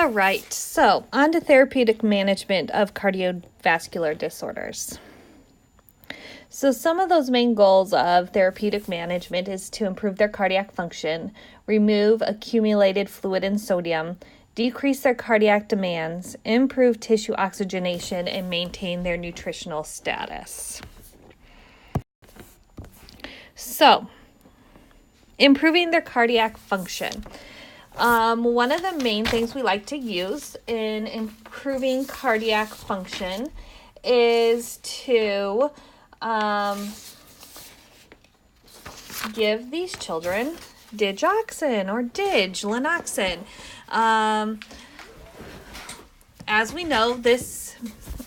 All right, so on to therapeutic management of cardiovascular disorders. So some of those main goals of therapeutic management is to improve their cardiac function, remove accumulated fluid and sodium, decrease their cardiac demands, improve tissue oxygenation, and maintain their nutritional status. So, improving their cardiac function. One of the main things we like to use in improving cardiac function is to give these children digoxin or lanoxin. As we know, this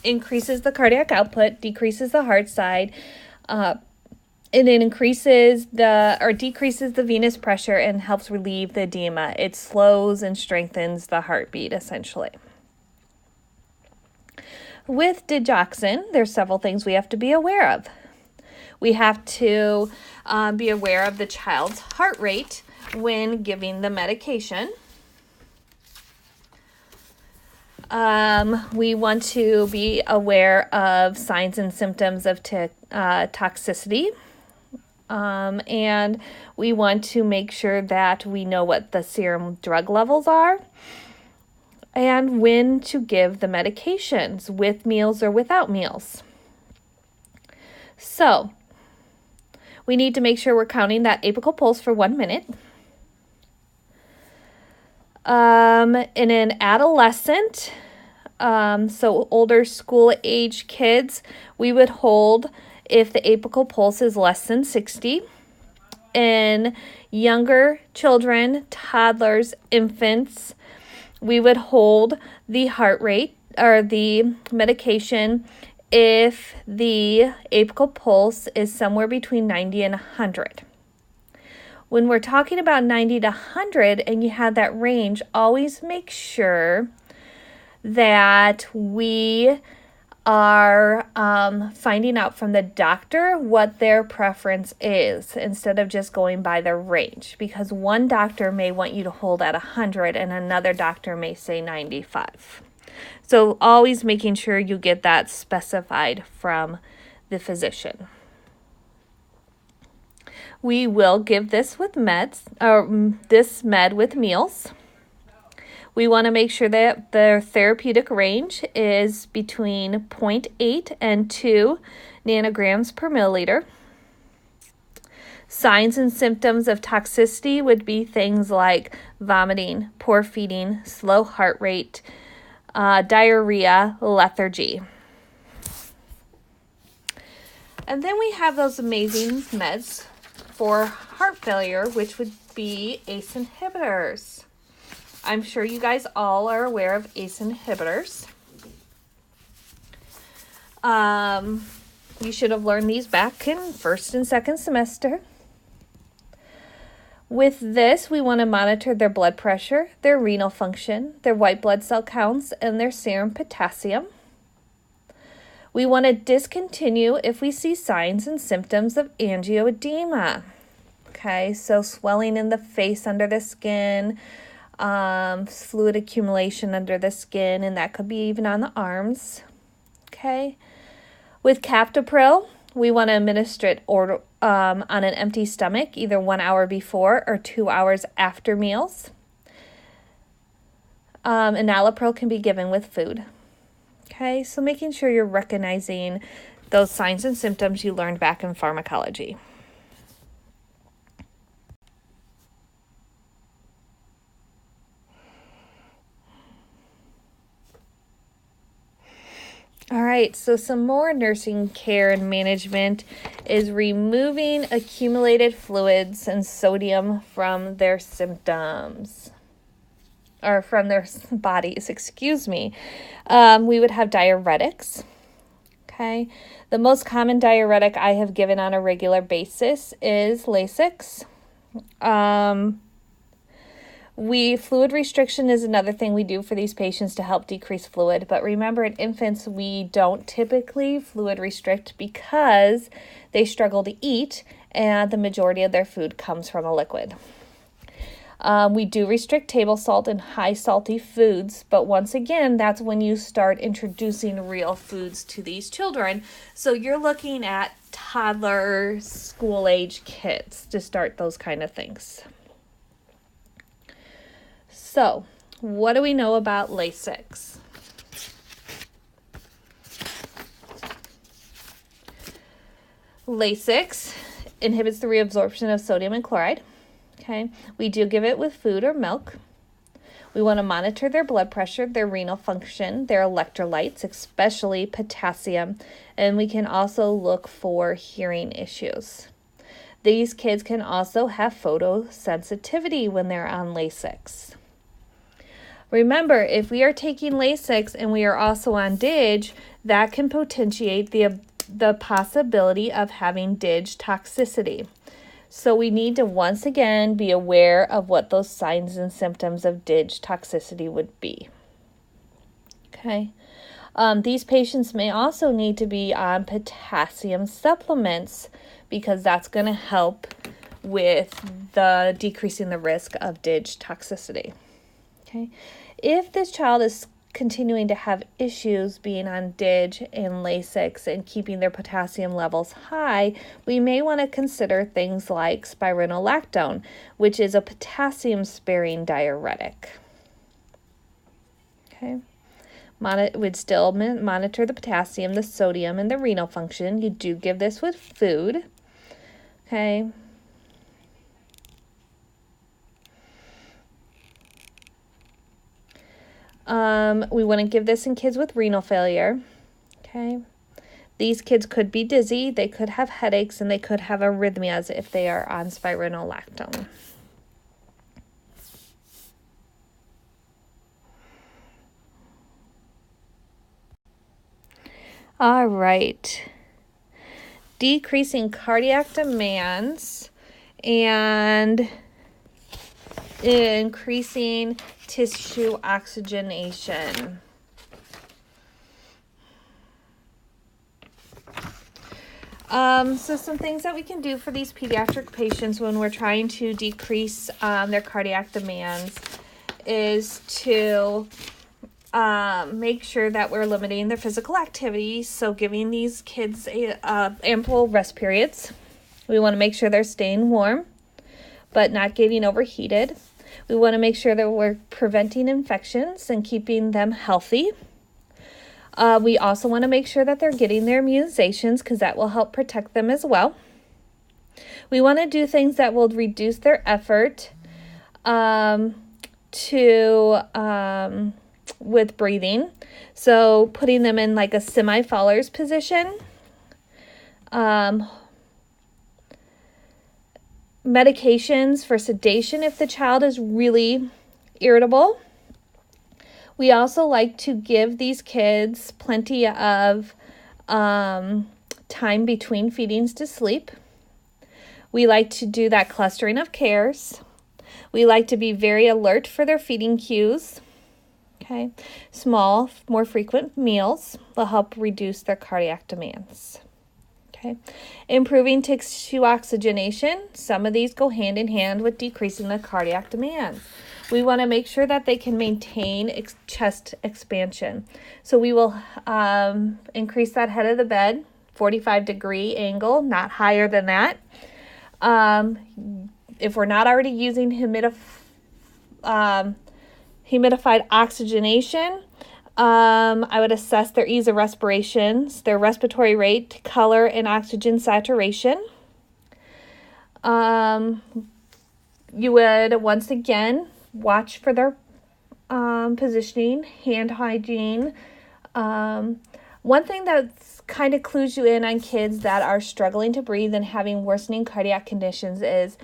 increases the cardiac output, decreases the heart side, and it decreases the venous pressure and helps relieve the edema. It slows and strengthens the heartbeat, essentially. With digoxin, there's several things we have to be aware of. We have to be aware of the child's heart rate when giving the medication. We want to be aware of signs and symptoms of toxicity. And we want to make sure that we know what the serum drug levels are and when to give the medications, with meals or without meals. So, we need to make sure we're counting that apical pulse for 1 minute. In an adolescent, so older school-age kids, we would hold if the apical pulse is less than 60. In younger children, toddlers, infants, we would hold the heart rate or the medication if the apical pulse is somewhere between 90 and 100. When we're talking about 90 to 100 and you have that range, always make sure that we are finding out from the doctor what their preference is instead of just going by the range, because one doctor may want you to hold at 100 and another doctor may say 95. So always making sure you get that specified from the physician. We will give this with meds, or this med with meals. We want to make sure that the therapeutic range is between 0.8 and 2 nanograms per milliliter. Signs and symptoms of toxicity would be things like vomiting, poor feeding, slow heart rate, diarrhea, lethargy. And then we have those amazing meds for heart failure, which would be ACE inhibitors. I'm sure you guys all are aware of ACE inhibitors. You should have learned these back in first and second semester. With this, we want to monitor their blood pressure, their renal function, their white blood cell counts, and their serum potassium. We want to discontinue if we see signs and symptoms of angioedema. Okay, so swelling in the face under the skin, fluid accumulation under the skin, and that could be even on the arms. Okay, with captopril, we want to administer it on an empty stomach, either 1 hour before or 2 hours after meals. Enalapril can be given with food. Okay, so making sure you're recognizing those signs and symptoms you learned back in pharmacology. All right, so some more nursing care and management is removing accumulated fluids and sodium from their symptoms, or from their bodies, We would have diuretics, okay? The most common diuretic I have given on a regular basis is Lasix. Fluid restriction is another thing we do for these patients to help decrease fluid. But remember, in infants, we don't typically fluid restrict because they struggle to eat and the majority of their food comes from a liquid. We do restrict table salt and high salty foods, but once again, that's when you start introducing real foods to these children. So you're looking at toddler, school-age kids to start those kind of things. So, what do we know about Lasix? Lasix inhibits the reabsorption of sodium and chloride. Okay, we do give it with food or milk. We want to monitor their blood pressure, their renal function, their electrolytes, especially potassium, and we can also look for hearing issues. These kids can also have photosensitivity when they're on Lasix. Remember, if we are taking Lasix and we are also on DIG, that can potentiate the possibility of having DIG toxicity. So we need to once again be aware of what those signs and symptoms of DIG toxicity would be. Okay. These patients may also need to be on potassium supplements because that's going to help with the decreasing the risk of DIG toxicity. Okay. If this child is continuing to have issues being on DIG and Lasix and keeping their potassium levels high, we may want to consider things like spironolactone, which is a potassium-sparing diuretic. Okay. Would still monitor the potassium, the sodium, and the renal function. You do give this with food. Okay. We wouldn't give this in kids with renal failure. Okay. These kids could be dizzy, they could have headaches, and they could have arrhythmias if they are on spironolactone. All right. Decreasing cardiac demands and increasing tissue oxygenation. So some things that we can do for these pediatric patients when we're trying to decrease their cardiac demands is to make sure that we're limiting their physical activity. So giving these kids ample rest periods. We want to make sure they're staying warm, but not getting overheated. We want to make sure that we're preventing infections and keeping them healthy. We also want to make sure that they're getting their immunizations because that will help protect them as well. We want to do things that will reduce their effort with breathing. So putting them in like a semi-Fowler's position. Medications for sedation if the child is really irritable. We also like to give these kids plenty of time between feedings to sleep. We like to do that clustering of cares. We like to be very alert for their feeding cues. Okay, small, more frequent meals will help reduce their cardiac demands. Okay, improving tissue oxygenation. Some of these go hand in hand with decreasing the cardiac demand. We want to make sure that they can maintain chest expansion. So we will increase that head of the bed, 45-degree angle, not higher than that. If we're not already using humidified oxygenation, I would assess their ease of respirations, their respiratory rate, color, and oxygen saturation. You would, once again, watch for their positioning, hand hygiene. One thing that's kind of clues you in on kids that are struggling to breathe and having worsening cardiac conditions is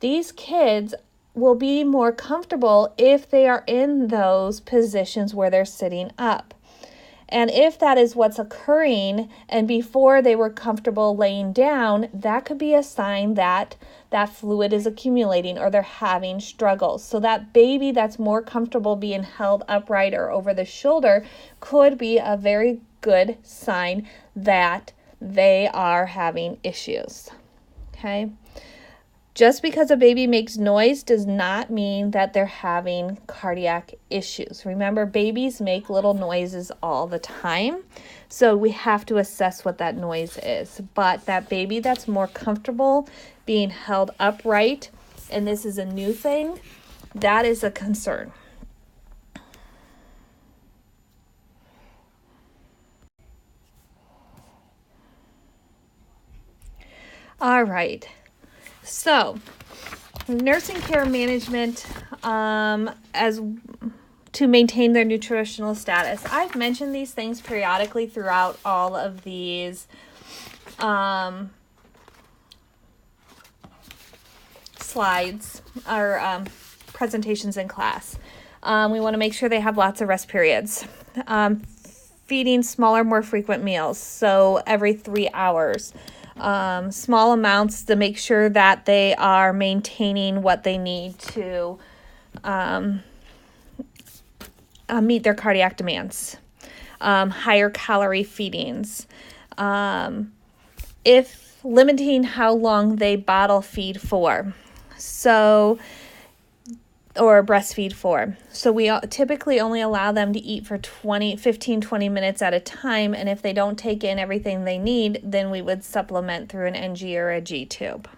these kids will be more comfortable if they are in those positions where they're sitting up. And if that is what's occurring and before they were comfortable laying down, that could be a sign that that fluid is accumulating or they're having struggles. So that baby that's more comfortable being held upright or over the shoulder could be a very good sign that they are having issues. Okay. Just because a baby makes noise does not mean that they're having cardiac issues. Remember, babies make little noises all the time, so we have to assess what that noise is. But that baby that's more comfortable being held upright, and this is a new thing, that is a concern. All right, so nursing care management as to maintain their nutritional status. I've mentioned these things periodically throughout all of these slides or presentations in class. We want to make sure they have lots of rest periods. Feeding smaller, more frequent meals, so every 3 hours. Small amounts to make sure that they are maintaining what they need to meet their cardiac demands. Higher calorie feedings. If limiting how long they bottle feed for, or breastfeed for. So we typically only allow them to eat for 15-20 minutes at a time, and if they don't take in everything they need, then we would supplement through an NG or a G tube.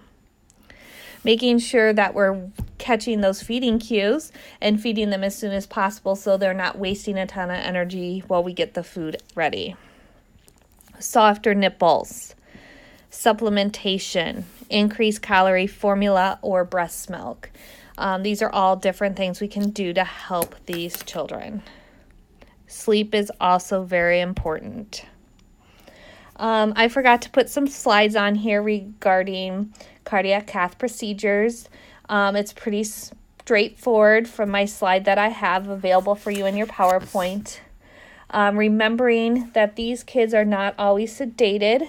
Making sure that we're catching those feeding cues and feeding them as soon as possible so they're not wasting a ton of energy while we get the food ready. Softer nipples, supplementation, increased calorie formula or breast milk. These are all different things we can do to help these children. Sleep is also very important. I forgot to put some slides on here regarding cardiac cath procedures. It's pretty straightforward from my slide that I have available for you in your PowerPoint. Remembering that these kids are not always sedated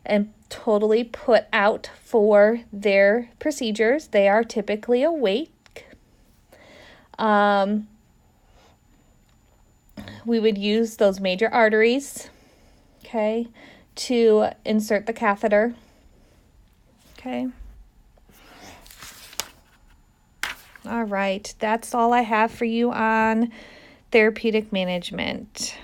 and totally put out for their procedures. They are typically awake. We would use those major arteries, okay, to insert the catheter, okay. All right, that's all I have for you on therapeutic management.